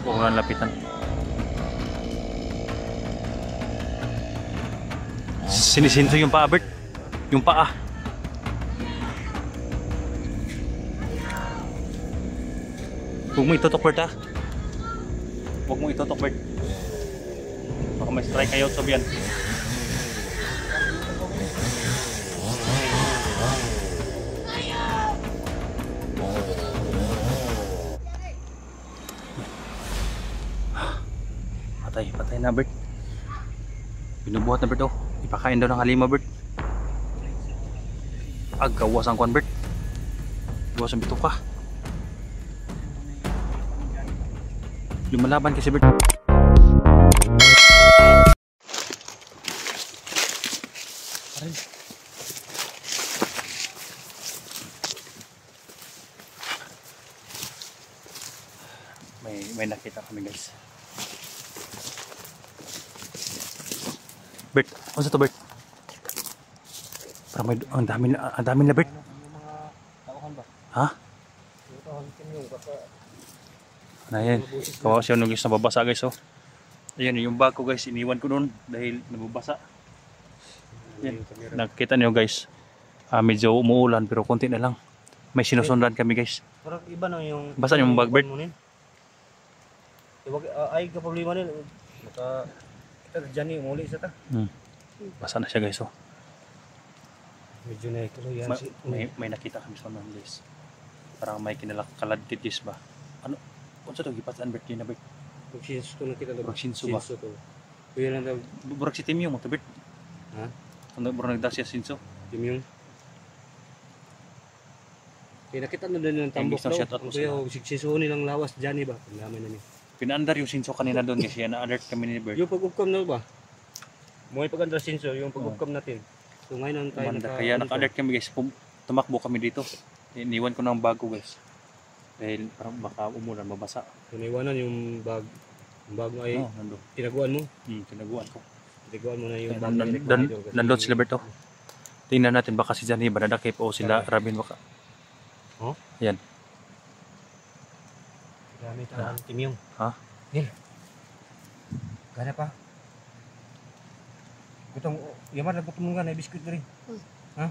Huwag mo nang lapitan. Sinisinto yung paa, Bert. Yung paa. Huwag mo itutok, Bert, ha? Huwag mo itutok, Bert. Baka may strike kayo sa biyan. Patay na, Bert. Binubuhat na, Bert, oh. Ipakain daw ng halima, Bert. Gawas ang kwan, Bert. Gawas ang bituka. Lumalaban kasi, Bert. May nakita kami, guys. Bert, ano sa to, Bert? Parang may, ang dami na, Bert. Ha? Ano yan? Kawawa siya nung guys nababasa, guys, oh. Ayan, yung bag ko, guys, iniwan ko noon dahil nababasa. Yan, nakita niyo, guys. Medyo umuulan pero konti na lang. May sinusundan kami, guys. Parang iba na yung... Basa yung bag, Bert. Ay, kaproblema nila. Kita dyan yung umuli sa ta. Basa na siya, guys, oh. Medyo na ito yan. May nakita kami sa mga, guys. Parang may kinalakaladtitis ba? Ano? Kung sa ito, gipataan, Bert, yun na, Bert. Pag-sinso ko nakita na. Pag-sinso ba? Kuya lang daw. Burag si Timyong mo, Bert. Ha? Kung burag nagdasya sinso. Timyong. Kaya nakita na din ng tambok daw. Kaya sigsisuho nilang lawas dyan, ba? Paglaman na niya. Pinaandar yung sinso kanina doon kasi na-alert kami ni Bert. Yung pag-upcam na ba? Muhay pag-andar sinso, yung pag-upcam natin. So ngayon tayo kaya naka-alert kami, guys. Tumakbo kami dito. Iniwan ko ng bago, guys. Dahil parang baka umulan, mabasa. Iniwanan yung bag. Yung bag mo ay tinaguan mo? Tinaguan ko. Tinaguan mo na yung bag. Nandun sila, Bert, oh. Tingnan natin baka si Johnny ba nadakip o sila Rabin baka. Oh? Yan. Gamit ang Timyong. Ha? Nil. Gana pa. Gutong, yaman na gutom nga na biskuit na rin. Ha?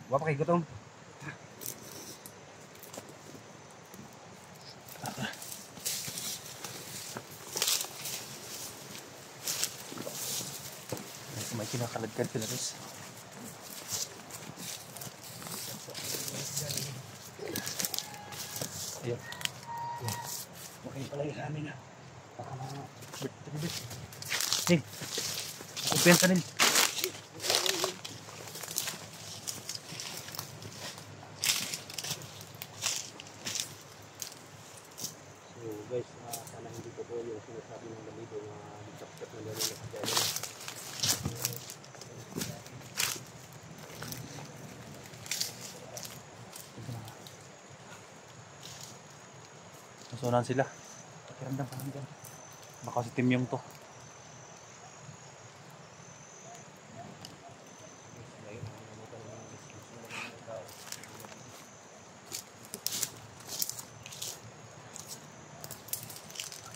Wapa kay gutom. May kinakaladkad sila, guys. Ayan. Okay pala yung amin na. Baka mga... Bert. Hey! Kumpiyansa din. So guys, sana hindi ko po yung sinasabi ng dalido na dikap-kap na dali na kagaya. Nasunan sila. Pakiramdam ka lang dyan. Baka si Timyong to.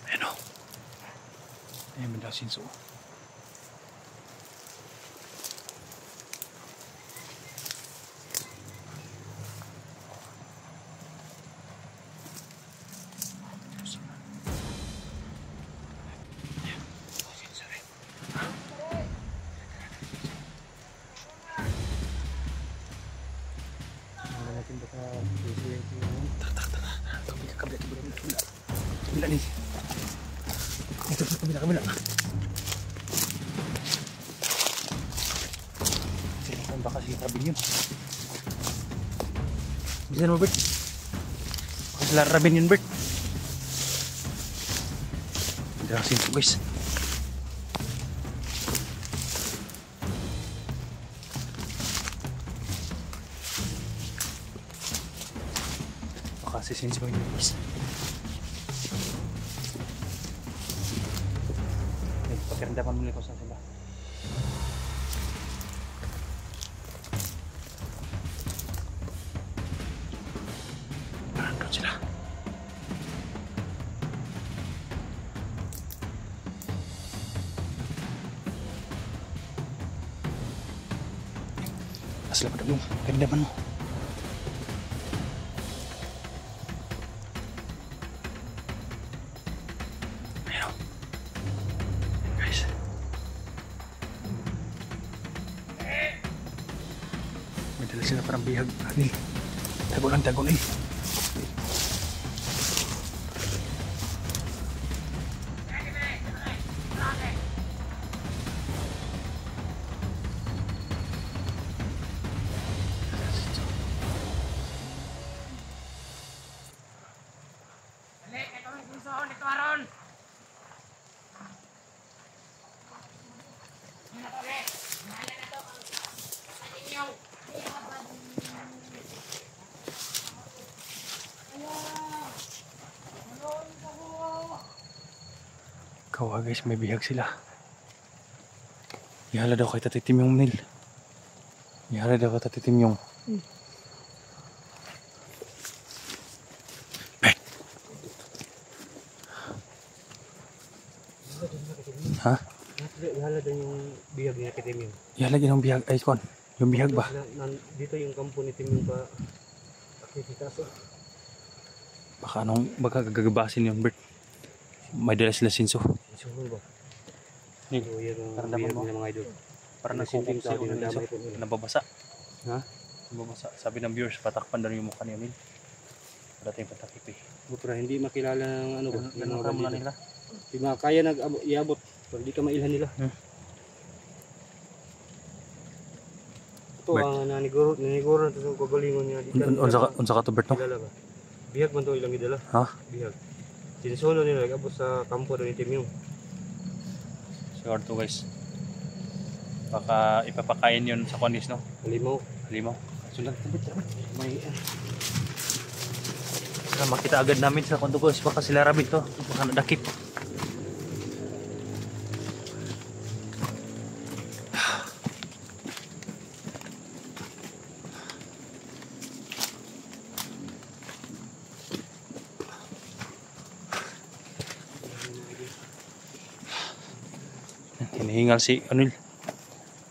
Ayan o. Ayan mo daw sinso. Kabila nih. Itu kabila. Silakan bakal si Rabin yun. Bisa mo, Bert? Bakal sila Rabin yun, Bert. Hindi lang sinto, guys. Baka si Sinso yun, guys. Pakiramdaman mo nila kung saan sila. sila. Asla pa daw yung kandaman mo. Ayun. Guys. May dala sila parang bihag. Anil. Tago lang, tago lang. Kawa guys, may bihag sila. Ihala daw kay Tatitim yung Nil. Ihala daw kay Tatitim yung. Ha? Ihala din yung bihag niya kay Timim. Ihala din yung bihag. Ay, kon. Yung bihag ba? Dito yung kampo ni Timim pa. Aktivitaso. Baka anong, baka gagabasin yun, Bert. May dala sila sinso. Suhol ba? Nil, So, yan ang parang bihag dapat mo. nila mga idol. Parang May sinting nagkukuk tao si din ang Unil. damay po nila. Nababasa. Ha? Nababasa. Sabi ng viewers, patakpan daw yung mukha ni Unil. Wala tayong patakip eh. Para hindi makilala ng ano ba? Yung Ganun mga ka muna bandito. nila. Di ba kaya iabot. Pero di ka mailhan nila. Ito Bert. ang naniguro na ito sa kagalingon niya. Di Unsa ka to, Bert, no? kilala ba? Bihag man ito ilang gidala. Ha? Bihag. Sinusulo nila. Nag-abot sa kampo doon ni Timim. Sure to guys. Baka ipapakain yun sa kondis, no? Halimaw. Halimaw. Sulat. May Para makita agad namin sa kondo guys. Baka sila rabbit to. Baka nadakip. Hinihingal si Unil.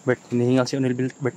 Bert, hinihingal si Unil Bert.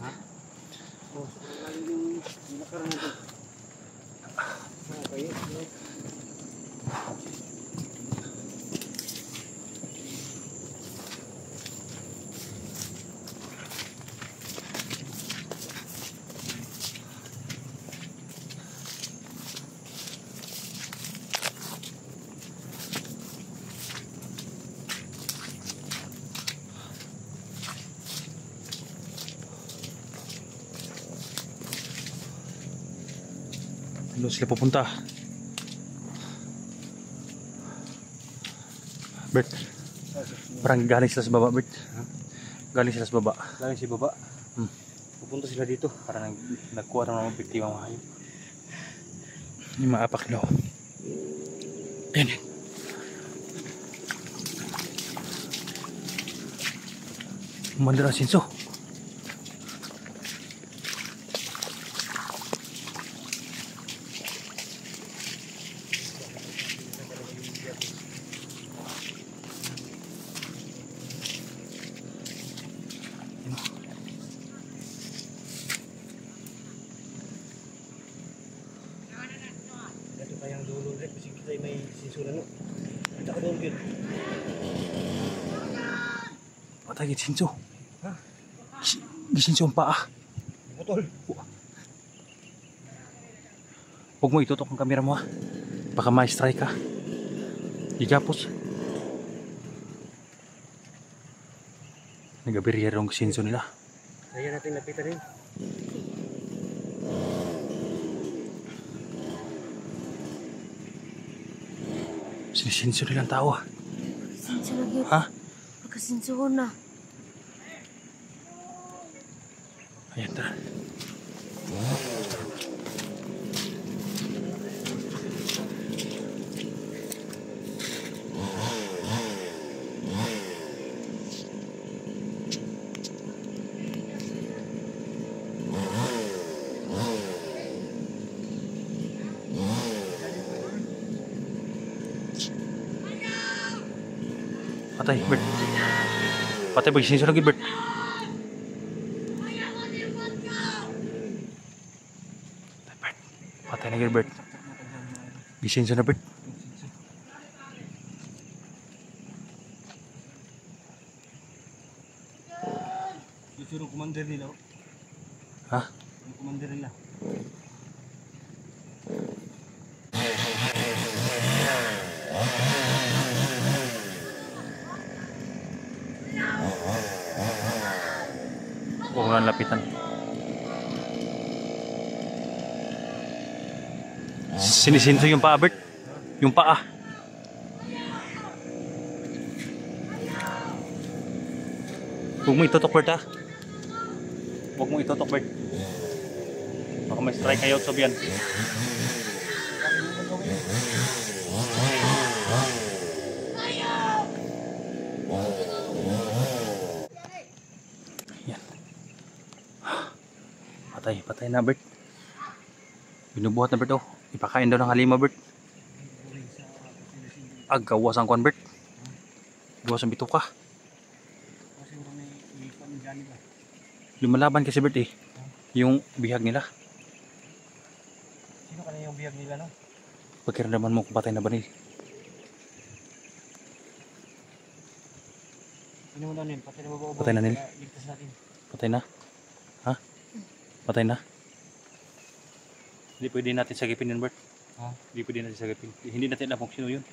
Doon sila pupunta. Bert, parang galing sila sa baba, Bert. Galing sila sa baba. Lagi si baba. Pupunta sila dito. Parang nagkuha ng mga biktima mga hayop. Yung maapak daw. Ayan yan. Umanda na sinso. Ito kayang dulo rin. Kasi kita may sisura no. Kita ka dulo yun. Patay git sinso. Ha? Gisinso ang paa. Botol. Huwag mo itutok ang kamera mo ha. Baka ma-strike ka. Igapos. Nagabirya rong sinso nila. Kaya natin napita rin. Sinisinso nilang tao ha. Sinso lagi. Ha? Pagkasinso ko na. Ayan, tara. patay, Bert. Patay ba gisinso lagi, Bert? Patay na gid, Bert. Gisinso na, Bert. Yung commander nila. Ha? Yung commander nila. Huwag nga lapitan. Sinisinto yung paa, Bert. Yung paa. Huwag mo itutok, Bert, ha? Huwag mo itutok, Bert. Baka may strike kayo sa biyan. Yan. Patay na, Bert. Binubuhat na, Bert, oh. Ipakain daw ng halima, Bert. Gawas ang kwan, Bert. Gawas ang bituka. Lumalaban kasi, Bert, eh. Yung bihag nila. Sino kanina yung bihag nila, no? Pagkiramdaman mo kung patay na ba nila. Sino mo na nil? Patay na ba ba? Patay na nil. Ligtas natin. Patay na? Ha? Patay na? Hindi pwede natin sagipin yun, Bert. Ha? Hindi pwede natin sagipin. Hindi natin alam kung sino yun.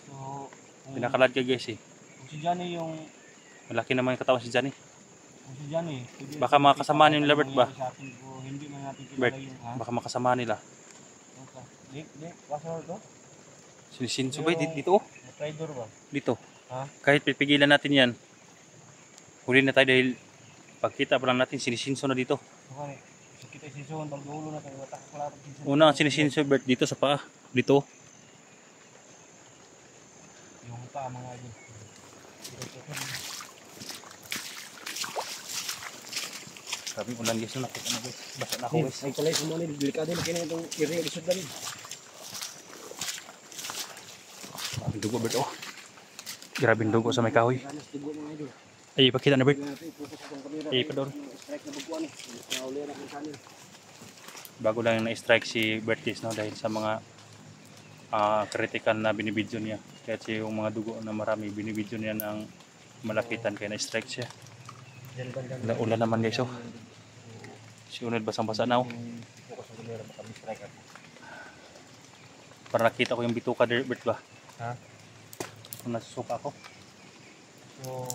So, Pinakalad ka, guys, eh. kung si Johnny yung... Malaki naman yung katawan si Johnny. Kung si Johnny, Baka makasama nila, Bert, ba? Hindi man natin kilala Bert, yung... Ha? baka makasama nila. Di, pasok to? Sinisinso ba? Dito, oh. Traitor ba? Dito. Ha? Kahit pipigilan natin yan, huli na tayo dahil pagkita pa lang natin, sinisinso na dito. Okay. So kita sisuhan, pag-ulo na tayo, watak ka lang. Una ang sinisinso, Bert, dito sa paa. Dito. Yung pa, mga idol. Sabi ko lang, guys, nakita na, guys. Basta na ako, guys. Ay, kalay mo nil, delikado na kaya itong area, lisod na rin. Ang dugo, Bert, oh. Grabing dugo sa may kahoy. Ganas dugo, mga idol. Ay, ipakita na, Bert. Focus itong kamera. Ay, ipador. Strike na bagkuhan eh. Nakahuli na ng kanin. Bago lang na-strike si Bertis, no, dahil sa mga critical na binibidyo niya. Kaya yung mga dugo na marami binibidyo niya ng malakitan kaya na-strike siya. Ulan naman, guys, oh. Si Unod basang-basa na, oh. Focus ang kamera, baka may strike ako. Para nakita ko yung bituka, Bert, ba? Ha? Kung nasusuka ako. So,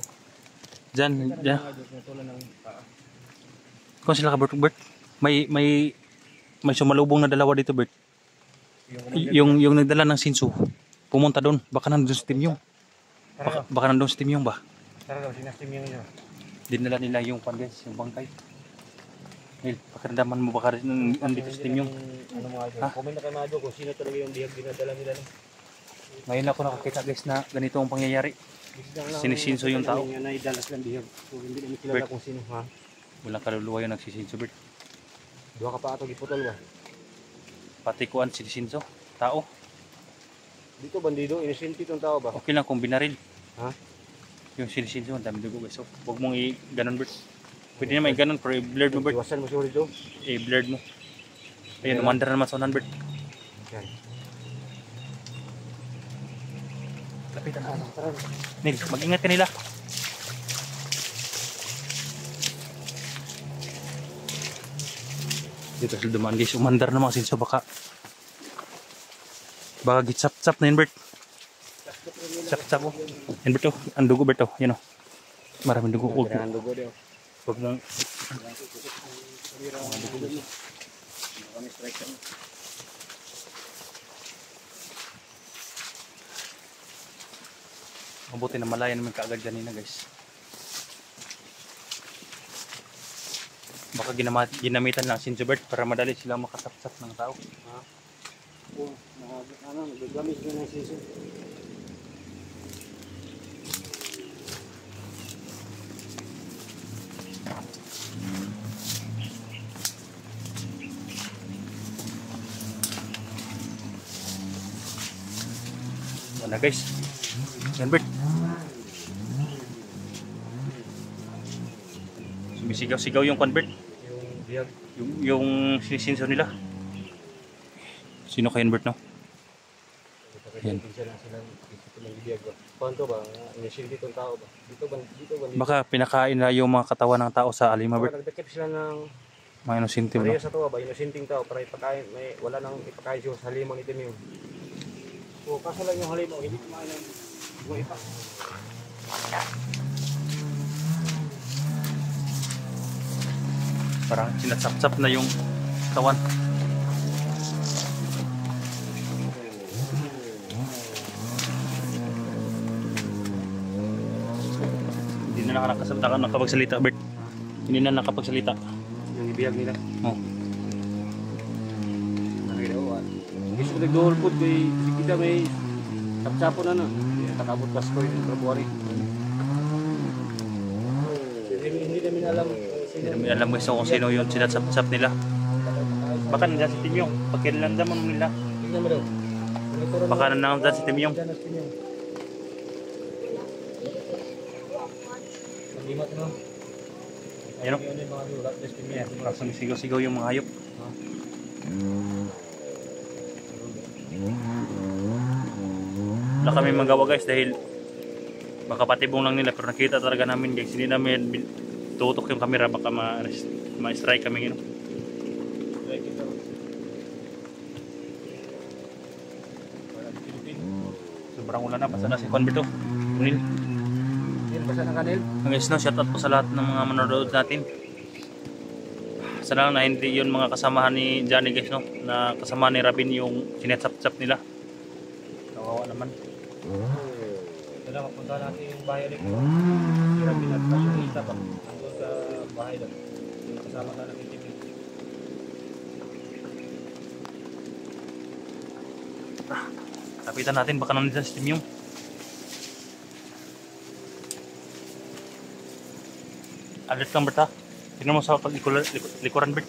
Diyan. natulan ng paa. Kung sila ka, Bert? May sumalubong na dalawa dito, Bert. Yung nagdala ng sinso, pumunta doon. Baka nandun si Tim Yung. Baka nandun si Tim Yung ba? Tara daw, sinastim yung inyo. Dinala nila yung pan, guys, yung bangkay. Neil, pakiramdaman mo baka rin nandito si Tim Yung. Ano mga idol? Ha? Comment na kayo mga idol kung sino talaga yung bihag dinadala nila. No? Ngayon ako nakakita, guys, na ganito ang pangyayari. Sinisinso yung tao. Yung naidalas ng bihag. So, hindi namin kilala Bert. kung sino. Ha? Walang kaluluwa yung nagsisinso, Bert. Dua ka pa ato giputol ba? Pati kuan sinisinso, tao. Dito bandido, inisente itong tao ba? Okay lang kung binaril. Ha? Yung sinisinso, ang dami dugo, guys. So, huwag mong i-ganon, Bert. Pwede naman i-ganon, pero i-blurred mo, Bert. Iwasan mo siguro dito. I-blurred mo. Ayun, umandar naman sa unan, Bert. Yan. Lapitan Ah, tara. Neil, mag-ingat ka nila. Dito sila dumaan, guys. Umandar na mga sinso, baka gitsap-tsap na yun, Bert. Tsap-tsap, oh. Yan, Bert, oh. Ang dugo, Bert, oh. Yan, oh. Maraming dugo. Huwag Kailangan dugo daw. mong Kami strike kami. mabuti na malaya naman kaagad ganina, guys. Baka ginamitan lang sinso, Bert, para madali silang makasap-sap ng tao. Ha? Oo, nagagamit ko ng siso. Na guys. Yan Bert. Sumisigaw-sigaw yung convert. Yung biyag. Yung sinisinso nila. Sino kayo Bert no? Yan. Paano ba? Inisin dito ang tao ba? Dito ba? Baka pinakain na yung mga katawan ng tao sa alima Bert. Nagdakip sila ng Mga inusintim no? pareha sa tuwa ba? Inusinting tao para ipakain. Wala nang ipakain siya sa halimang itim yun. O kaso lang yung halimaw, hindi kumain ng buhay pa. Parang sinatsap-tsap na yung katawan. Hindi na nakapagsalita Bert. Hindi na nakapagsalita. Yung ibiyag nila. Oh. Nakilawaan. Gusto ko nag-dual food kay kita may sapsapo na. Takabot kasko yung February. Hindi namin alam. Hindi namin alam kung sino yung sinatsap-tsap nila. Baka nandiyan si Timyong. Pagkilandan mo nila. Tingnan mo daw. Baka nandiyan si Timyong. Mag-imat no? Ayun o. Yun yung mga dulat. Ayan, parang sumisigaw-sigaw yung mga hayop. Wala kami magawa guys dahil makapatibong lang nila pero nakita talaga namin guys. Hindi namin tutok yung camera baka ma-strike kami yun. Sobrang ulan na, basta na si Convito. Unil. Yan pa siya ng kanil? Guys no, shout out po sa lahat ng mga manonood natin. Sana lang na hindi yun mga kasamahan ni Johnny guys no, na kasama ni Rabin yung sinetsap-tsap nila. Kawawa naman. Kailangan mapunta natin yung bahay ulit. Si Rabin at yung isa pa. Nandun sa bahay doon. Yung kasama ka natin team. Kapitan natin baka nandun sa Timyong. Alert lang Bert ha. Tignan mo sa likuran Bert.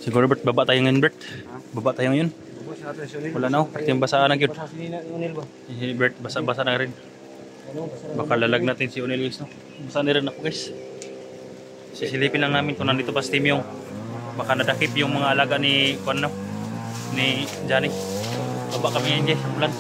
Siguro Bert, baba tayo ngayon Bert. Baba tayo ngayon. Bubos natin si Unil. Wala na oh. Yung basaan na yun. Basa si Unil ba? Si Bert, basa na rin. Ano? Basa na. Baka lalag natin si Unil guys no. Basa na rin ako guys. Sisilipin lang namin kung nandito pa si Timyong. Baka nadakip yung mga alaga ni Juan no. Ni Johnny. Baba kami ngayon guys, ulan.